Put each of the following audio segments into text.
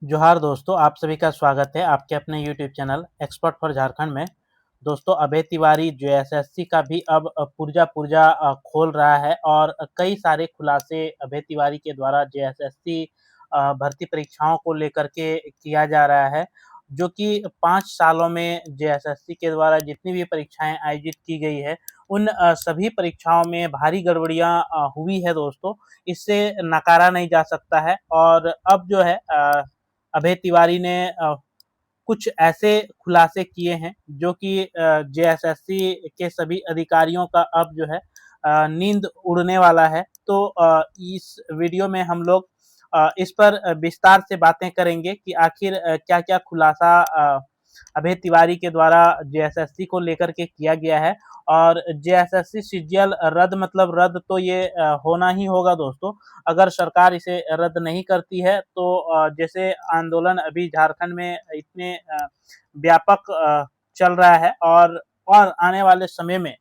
जोहार दोस्तों, आप सभी का स्वागत है आपके अपने YouTube channel expert for Jharkhand में। दोस्तों, अभय तिवारी जो एसएससी का भी अब पुर्जा पुर्जा खोल रहा है और कई सारे खुलासे अभय तिवारी के द्वारा जो एसएससी भर्ती परीक्षाओं को लेकर के किया जा रहा है, जो कि 5 सालों में जो एसएससी के द्वारा जितनी भी परीक्षाएं आयोजित की गई है, उन सभी परीक्षाओं में भारी गड़बड़ियां हुई है दोस्तों। इससे नकारा नहीं जा सकता है और अब जो है अभय तिवारी ने कुछ ऐसे खुलासे किए हैं जो कि जेएसएससी के सभी अधिकारियों का अब जो है नींद उड़ने वाला है। तो इस वीडियो में हम लोग इस पर विस्तार से बातें करेंगे कि आखिर क्या-क्या खुलासा अभय तिवारी के द्वारा जेएसएससी को लेकर के किया गया है और जेएसएससी सीजीएल रद्द मतलब रद्द तो ये होना ही होगा दोस्तों। अगर सरकार इसे रद्द नहीं करती है तो जैसे आंदोलन अभी झारखंड में इतने व्यापक चल रहा है और आने वाले समय में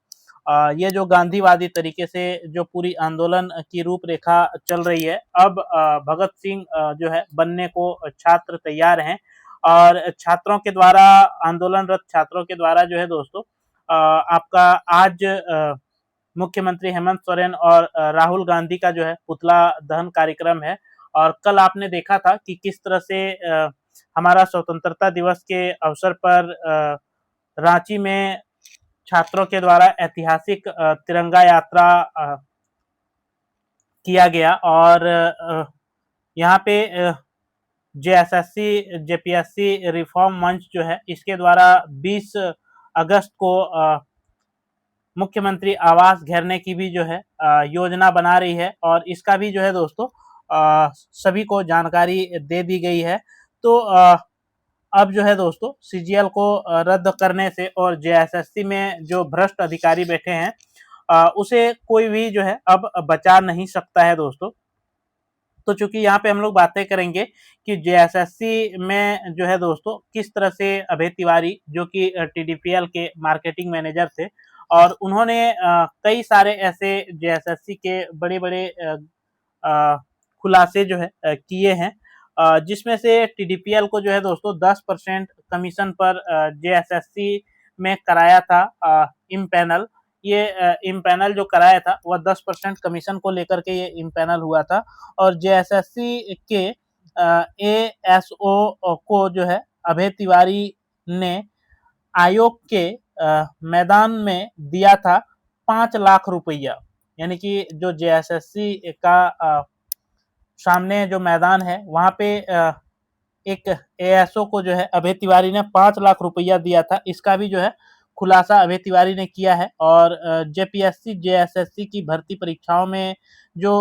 ये जो गांधीवादी तरीके से जो पूरी आंदोलन की रूपरेखा चल रही है, अब भगत सिंह जो है बनने को छात्र तैयार हैं और छात्रों के द्वारा आंदोलनरत छात्रों के द्वारा जो है दोस्तों आपका आज मुख्यमंत्री हेमंत सोरेन और राहुल गांधी का जो है पुतला दहन कार्यक्रम है। और कल आपने देखा था कि किस तरह से हमारा स्वतंत्रता दिवस के अवसर पर रांची में छात्रों के द्वारा ऐतिहासिक तिरंगा यात्रा किया गया और यहाँ पे जेएसएससी जेपीएससी रिफॉर्म मंच जो है इसके द्वारा 20 अगस्त को मुख्यमंत्री आवास घेरने की भी जो है योजना बना रही है और इसका भी जो है दोस्तों सभी को जानकारी दे दी गई है। तो अब जो है दोस्तों सीजीएल को रद्द करने से और जेएसएससी में जो भ्रष्ट अधिकारी बैठे हैं उसे कोई भी जो है अब बचा नहीं सकता है दोस्तों। तो चूंकि यहाँ पे हम लोग बातें करेंगे कि जेएसएससी में जो है दोस्तों किस तरह से अभय तिवारी जो कि टीडीपीएल के मार्केटिंग मैनेजर थे और उन्होंने कई सारे ऐसे जेएसएससी के बड़े-बड़े खुलासे जो है किए हैं, जिसमें से टीडीपीएल को जो है दोस्तों 10% कमीशन पर जेएसएससी में कराया था इम्पैनल। ये इम्पैनल जो कराया था वह 10% कमीशन को लेकर के ये इम्पैनल हुआ था और जेएसएससी के एएसओ को जो है अभय तिवारी ने आयोग के मैदान में दिया था 5 लाख रुपया। यानी कि जो जेएसएससी का सामने जो मैदान है वहाँ पे एक एएसओ को जो है अभय तिवारी ने 5 लाख रुपया दिया था। इसका भी जो है खुलासा अभय तिवारी ने किया है और जेपीएससी जेएसएससी की भर्ती परीक्षाओं में जो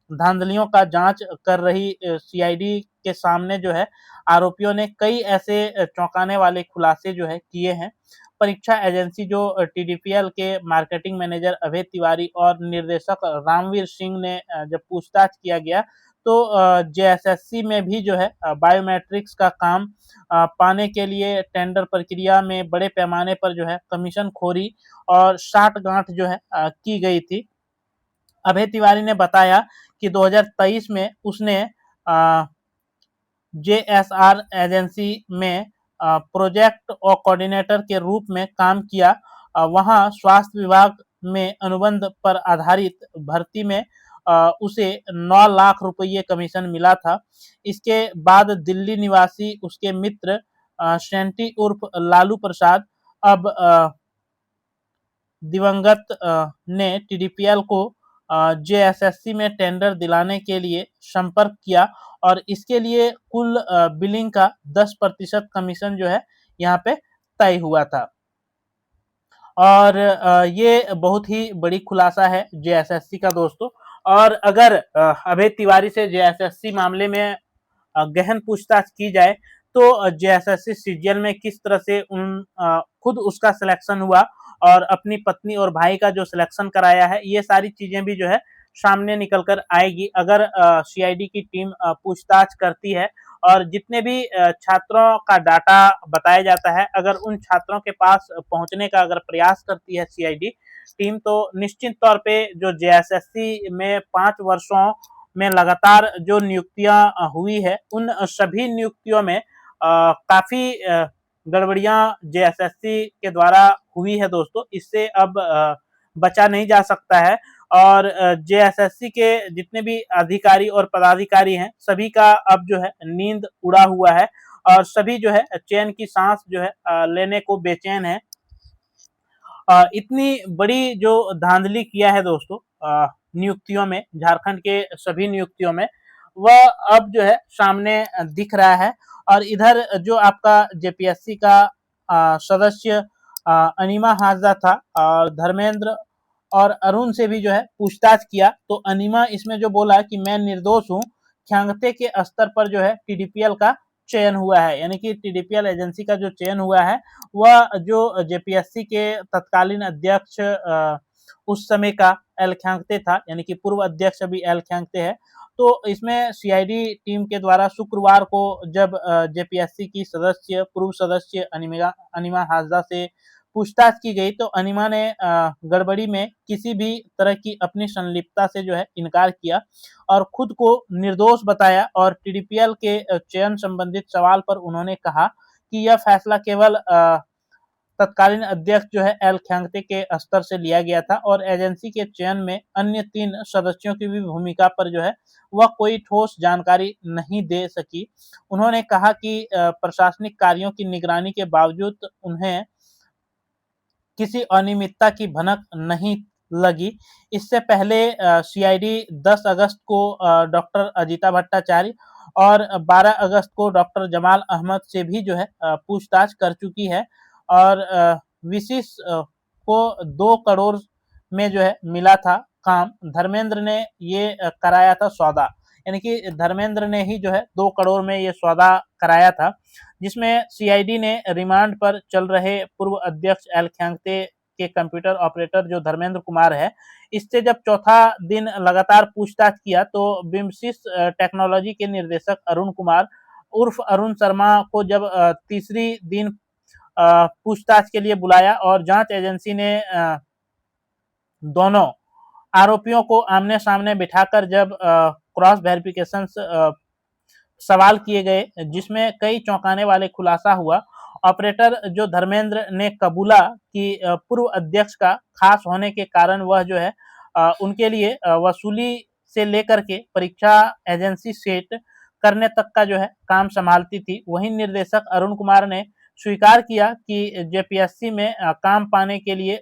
धांधलियों का जांच कर रही सीआईडी के सामने जो है आरोपियों ने कई ऐसे चौंकाने वाले खुलासे जो है किए हैं। परीक्षा एजेंसी जो टीडीपीएल के मार्केटिंग मैनेजर अभय तिवारी और निर्देशक रामवीर सिंह ने जब पूछताछ किया गया तो जेएसएससी में भी जो है बायोमेट्रिक्स का काम पाने के लिए टेंडर प्रक्रिया में बड़े पैमाने पर जो है कमीशन खोरी और साठगांठ जो है की गई थी। अभय तिवारी ने बताया कि 2023 में उसने जेएसआर एजेंसी में प्रोजेक्ट और कोऑर्डिनेटर के रूप में काम किया। वहां स्वास्थ्य विभाग में अनुबंध पर आधारित भर्ती में उसे 9 लाख रुपये कमीशन मिला था। इसके बाद दिल्ली निवासी उसके मित्र सेंटी उर्फ लालू प्रसाद अब दिवंगत ने टीडीपीएल को जेएसएससी में टेंडर दिलाने के लिए संपर्क किया और इसके लिए कुल बिलिंग का 10% कमीशन जो है यहाँ पे तय हुआ था। और ये बहुत ही बड़ी खुलासा है जेएसएससी का दोस्तों। और अगर अभय तिवारी से जेएसएससी मामले में गहन पूछताछ की जाए तो जेएसएससी सीजीएल में किस तरह से खुद उसका सिलेक्शन हुआ और अपनी पत्नी और भाई का जो सिलेक्शन कराया है, ये सारी चीजें भी जो है सामने निकल कर आएगी अगर सीआईडी की टीम पूछताछ करती है। और जितने भी छात्रों का डाटा बताया जाता है, अगर उन छात्रों के पास पहुंचने का अगर प्रयास करती है सीआईडी टीम तो निश्चित तौर पे जो जेएसएससी में 5 वर्षों में लगातार जो नियुक्तियां हुई है, उन सभी नियुक्तियों में काफी गड़बड़ियां जेएसएससी के द्वारा हुई है दोस्तों। इससे अब बचा नहीं जा सकता है और जेएसएससी के जितने भी अधिकारी और पदाधिकारी हैं, सभी का अब जो है नींद उड़ा हुआ है और सभी जो है चैन की सांस जो है लेने को बेचैन है। इतनी बड़ी जो धांधली किया है दोस्तों नियुक्तियों में, झारखंड के सभी नियुक्तियों में, वह अब जो है सामने दिख रहा है। और इधर जो आपका जेपीएससी का सदस्य अनिमा हाजदा था और धर्मेंद्र और अरुण से भी जो है पूछताछ किया, तो अनिमा इसमें जो बोला कि मैं निर्दोष हूं, ख्यांगते के स्तर पर जो है टीडीपीएल का चयन हुआ है, यानी कि टीडीपीएल एजेंसी का जो चयन हुआ है वह जो जेपीएससी के तत्कालीन अध्यक्ष उस समय का एल ख्यांगते था, यानी कि पूर्व अध्यक्ष अभी एल ख्यांगते है। तो इसमें सीआईडी टीम के द्वारा शुक्रवार को जब जेपीएससी की सदस्य पूर्व सदस्य अनिमा हाजदा से पूछताछ की गई, तो अनिमा ने गड़बड़ी में किसी भी तरह की अपनी संलिप्तता से जो है इनकार किया और खुद को निर्दोष बताया। और टीडीपीएल के चयन संबंधित सवाल पर उन्होंने कहा कि यह फैसला केवल तत्कालीन अध्यक्ष जो है एल ख्यांगते के स्तर से लिया गया था और एजेंसी के चयन में अन्य 3 सदस्यों की भी भूमिका पर जो है वह कोई ठोस जानकारी नहीं दे सकी। उन्होंने कहा कि प्रशासनिक कार्यों की निगरानी के बावजूद उन्हें किसी अनियमितता की भनक नहीं लगी। इससे पहले सीआईडी 10 अगस्त को डॉक्टर अजीता भट्टाचार्य और 12 अगस्त को डॉक्टर जमाल अहमद से भी जो है पूछताछ कर चुकी है और विशिष को 2 करोड़ में जो है मिला था काम। धर्मेंद्र ने ये कराया था सौदा, यानी कि धर्मेंद्र ने ही जो है 2 करोड़ में ये सौदा कराया था, जिसमें सीआईडी ने रिमांड पर चल रहे पूर्व अध्यक्ष एल ख्यांगते के कंप्यूटर ऑपरेटर जो धर्मेंद्र कुमार है, इससे जब चौथा दिन लगातार पूछताछ किया, तो बिम्सिस टेक्नोलॉजी के निर्देशक अरुण कुमार उर्फ अरुण शर्मा को जब तीसरी दिन पूछताछ के लिए बुलाया और जांच एजेंसी ने दोनों आरोपियों को आमने सामने बिठाकर जब क्रॉस वेरिफिकेशन सवाल किए गए, जिसमें कई चौंकाने वाले खुलासा हुआ। ऑपरेटर जो धर्मेंद्र ने कबूला कि पूर्व अध्यक्ष का खास होने के कारण वह जो है उनके लिए वसूली से लेकर के परीक्षा एजेंसी सेट करने तक का जो है काम संभालती थी। वहीं निर्देशक अरुण कुमार ने स्वीकार किया कि जेपीएससी में काम पाने के लिए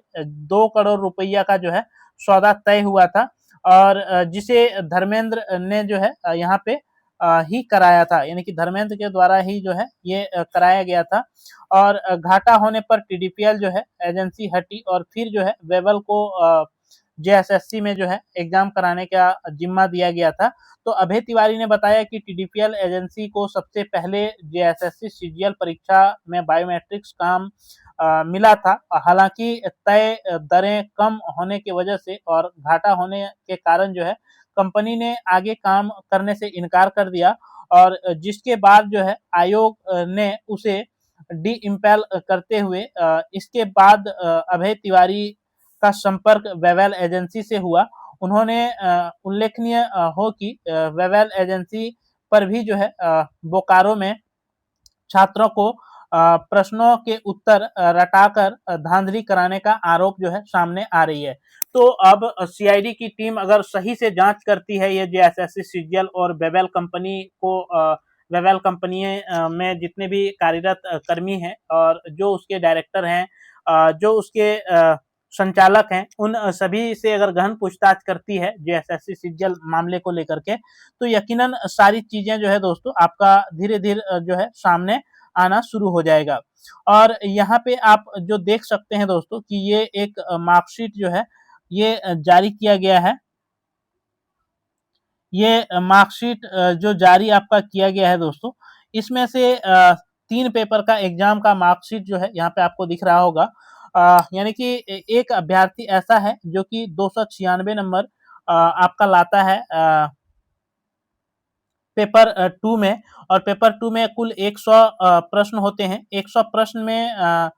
2 करोड़ रुपया का जो है सौदा तय हुआ था और जिसे धर्मेंद्र ने जो है यहाँ पे ही कराया था, यानी कि धर्मेंद्र के द्वारा ही जो है ये कराया गया था। और घाटा होने पर टीडीपीएल जो है एजेंसी हटी और फिर जो है वेबल को जेएसएससी में जो है एग्जाम कराने का जिम्मा दिया गया था। तो अभय तिवारी ने बताया कि टीडीपीएल एजेंसी को सबसे पहले जेएसएससी सीजीएल परीक्षा में बायोमेट्रिक्स काम मिला था। हालांकि तय दरें कम होने की वजह से और घाटा होने के कारण जो है कंपनी ने आगे काम करने से इनकार कर दिया और जिसके बाद जो है आयोग ने उसे डी इम्पेल करते हुए इसके बाद अभय तिवारी का संपर्क वेवेल एजेंसी से हुआ। उन्होंने उल्लेखनीय हो कि वेवेल एजेंसी पर भी जो है बोकारो में छात्रों को प्रश्नों के उत्तर रटाकर धांधली कराने का आरोप जो है सामने आ रही है। तो अब सीआईडी की टीम अगर सही से जांच करती है ये जेएसएससी सीजीएल और वेवेल कंपनी को वेवेल कंपनी में जितने भी कार्यरत कर्मी हैं और जो उसके डायरेक्टर हैं, जो उसके संचालक हैं, उन सभी से अगर गहन पूछताछ करती है जेएसएससी सीजीएल मामले को लेकर के, तो यकीनन सारी चीजें जो है दोस्तों आपका धीरे धीरे जो है सामने आना शुरू हो जाएगा। और यहाँ पे आप जो देख सकते हैं दोस्तों कि ये एक मार्कशीट जो है ये जारी किया गया है। ये मार्कशीट जो जारी आपका किया गया है दोस्तों, इसमें से 3 पेपर का एग्जाम का मार्कशीट जो है यहाँ पे आपको दिख रहा होगा। यानी कि एक अभ्यर्थी ऐसा है जो कि 296 नंबर आपका लाता है पेपर 2 में, और पेपर 2 में कुल 100 प्रश्न होते हैं। 100 प्रश्न में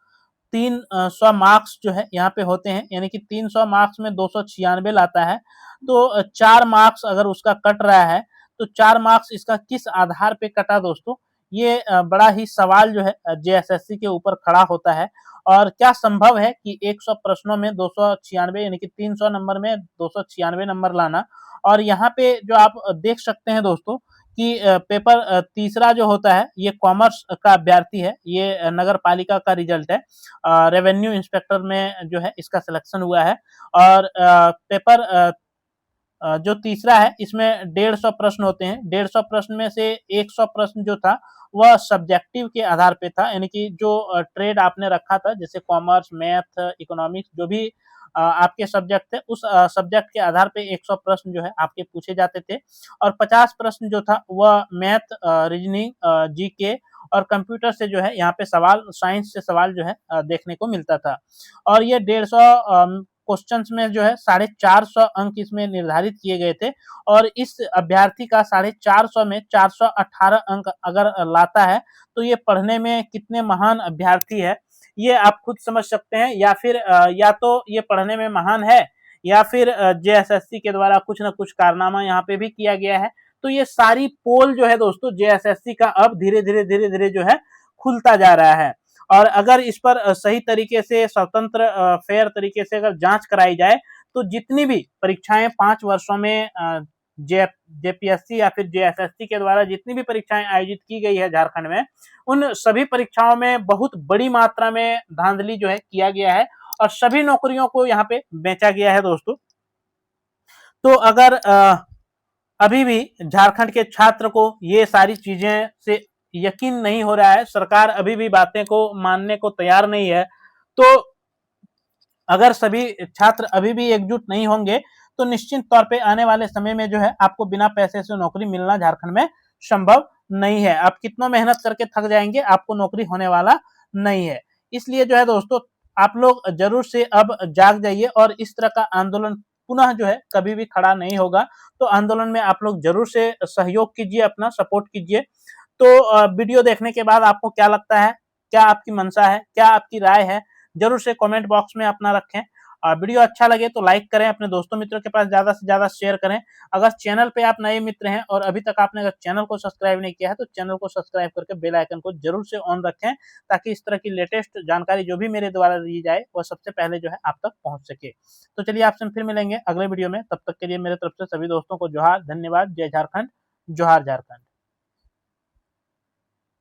300 मार्क्स जो है यहाँ पे होते हैं, यानी कि 300 मार्क्स में 296 लाता है। तो 4 मार्क्स अगर उसका कट रहा है तो 4 मार्क्स इसका किस आधार पे कटा दोस्तों? ये बड़ा ही सवाल जो है जेएसएससी के ऊपर खड़ा होता है। और क्या संभव है कि 100 प्रश्नों में 296 यानी कि 300 नंबर में 296 नंबर लाना? और यहाँ पे जो आप देख सकते हैं दोस्तों कि पेपर तीसरा जो होता है ये कॉमर्स का अभ्यर्थी है, ये नगर पालिका का रिजल्ट है, रेवेन्यू इंस्पेक्टर में जो है इसका सिलेक्शन हुआ है। और पेपर जो तीसरा है इसमें 150 प्रश्न होते हैं। 150 प्रश्न में से 100 प्रश्न जो था वह सब्जेक्टिव के आधार पे था, यानी कि जो ट्रेड आपने रखा था जैसे कॉमर्स, मैथ, इकोनॉमिक्स जो भी आपके सब्जेक्ट थे उस सब्जेक्ट के आधार पे 100 प्रश्न जो है आपके पूछे जाते थे। और 50 प्रश्न जो था वह मैथ, रीजनिंग, जीके और कंप्यूटर से जो है यहाँ पे सवाल, साइंस से सवाल जो है देखने को मिलता था। और ये 150 क्वेश्चंस में जो है 450 अंक इसमें निर्धारित किए गए थे। और इस अभ्यर्थी का 450 में 418 अंक अगर लाता है तो ये पढ़ने में कितने महान अभ्यर्थी है, ये आप खुद समझ सकते हैं। या फिर या तो ये पढ़ने में महान है या फिर जेएसएससी के द्वारा कुछ न कुछ कारनामा यहाँ पे भी किया गया है। तो ये सारी पोल जो है दोस्तों जेएसएससी का अब धीरे धीरे जो है खुलता जा रहा है। और अगर इस पर सही तरीके से स्वतंत्र फेयर तरीके से अगर जांच कराई जाए तो जितनी भी परीक्षाएं 5 वर्षों में जेपीएससी या फिर जेएसएससी के द्वारा जितनी भी परीक्षाएं आयोजित की गई है झारखंड में, उन सभी परीक्षाओं में बहुत बड़ी मात्रा में धांधली जो है किया गया है और सभी नौकरियों को यहाँ पे बेचा गया है दोस्तों। तो अगर अभी भी झारखंड के छात्र को ये सारी चीजें से यकीन नहीं हो रहा है, सरकार अभी भी बातें को मानने को तैयार नहीं है, तो अगर सभी छात्र अभी भी एकजुट नहीं होंगे तो निश्चित तौर पे आने वाले समय में जो है आपको बिना पैसे से नौकरी मिलना झारखंड में संभव नहीं है। आप कितना मेहनत करके थक जाएंगे, आपको नौकरी होने वाला नहीं है। इसलिए जो है दोस्तों आप लोग जरूर से अब जाग जाइए और इस तरह का आंदोलन पुनः जो है कभी भी खड़ा नहीं होगा। तो आंदोलन में आप लोग जरूर से सहयोग कीजिए, अपना सपोर्ट कीजिए। तो वीडियो देखने के बाद आपको क्या लगता है, क्या आपकी मंशा है, क्या आपकी राय है, जरूर से कमेंट बॉक्स में अपना रखें। वीडियो अच्छा लगे तो लाइक करें, अपने दोस्तों मित्रों के पास ज्यादा से ज्यादा शेयर करें। अगर चैनल पे आप नए मित्र हैं और अभी तक आपने अगर चैनल को सब्सक्राइब नहीं किया है तो चैनल को सब्सक्राइब करके बेल आइकन को जरूर से ऑन रखें, ताकि इस तरह की लेटेस्ट जानकारी जो भी मेरे द्वारा दी जाए वह सबसे पहले जो है आप तक पहुंच सके। तो चलिए आपसे फिर मिलेंगे अगले वीडियो में, तब तक के लिए मेरे तरफ से सभी दोस्तों को जोहार, धन्यवाद, जय झारखंड, जोहार झारखंड।